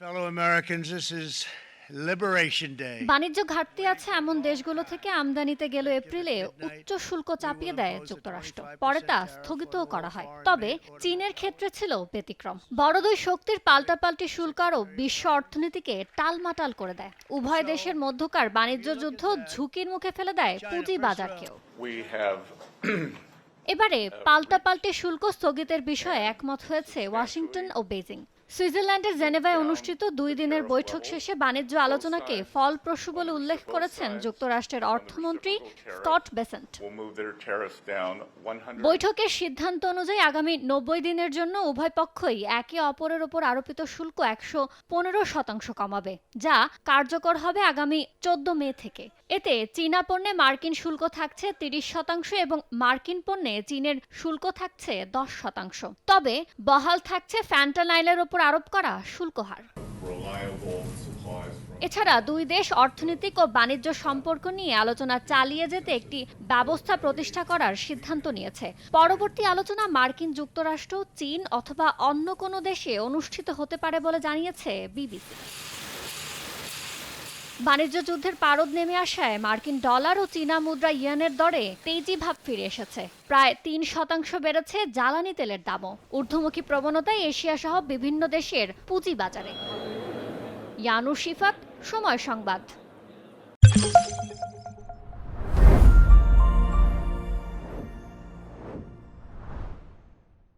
Fellow Americans, this is Liberation Day. বাণিজ্য ঘাটতি আছে এমন দেশগুলো থেকে আমদানিতে গেল এপ্রিলে উচ্চ শুল্ক চাপিয়ে দেয় যুক্তরাষ্ট্র। পরে তা স্থগিতও করা হয়। তবে চীনের ক্ষেত্রে ছিল ব্যতিক্রম। বড় দুই শক্তির পাল্টাপাল্টি শুল্ক আরও বিশ্ব অর্থনীতিকে টালমাটাল করে দেয়। উভয় দেশের মধ্যকার বাণিজ্য যুদ্ধ ঝুঁকির মুখে ফেলে দেয় পুঁজি বাজারকেও। এবারে পাল্টাপাল্টি শুল্ক স্থগিতের বিষয়ে একমত হয়েছে ওয়াশিংটন ও বেজিং। সুইজারল্যান্ডের জেনেভায় অনুষ্ঠিত 2 দিনের বৈঠক শেষে বাণিজ্য আলোচনাকে ফলপ্রসূ বলে উল্লেখ করেছেন যুক্তরাষ্ট্রের অর্থমন্ত্রী স্কট বেসেন্ট। বৈঠকের সিদ্ধান্ত অনুযায়ী আগামী 90 দিনের জন্য উভয় পক্ষই একে অপরের ওপর আরোপিত শুল্ক 115% কমাবে, যা কার্যকর হবে আগামী 14 মে থেকে। এতে চীনা পণ্যে মার্কিন শুল্ক থাকছে 30% এবং মার্কিন পণ্যে চীনের শুল্ক থাকছে 10%। তবে বহাল থাকছে ফ্যান্টানাইলের ওপর আরোপ করা শুল্ক হার। এছাড়া দুই দেশ অর্থনৈতিক ও বাণিজ্য সম্পর্ক নিয়ে আলোচনা চালিয়ে যেতে একটি ব্যবস্থা প্রতিষ্ঠা করার সিদ্ধান্ত নিয়েছে। পরবর্তী আলোচনা মার্কিন যুক্তরাষ্ট্র, চীন অথবা অন্য কোনো দেশে অনুষ্ঠিত হতে পারে বলে জানিয়েছে বিবিসি। বাণিজ্য যুদ্ধের পারদ নেমে আসায় মার্কিন ডলার ও চীনা মুদ্রা ইয়েনের দরে তেজি ভাব ফিরে এসেছে। প্রায় 3% বেড়েছে জ্বালানি তেলের দামও। ঊর্ধ্বমুখী প্রবণতায় এশিয়া সহ বিভিন্ন দেশের পুঁজি বাজারে। ইয়ানুর শিফাত, সময় সংবাদ।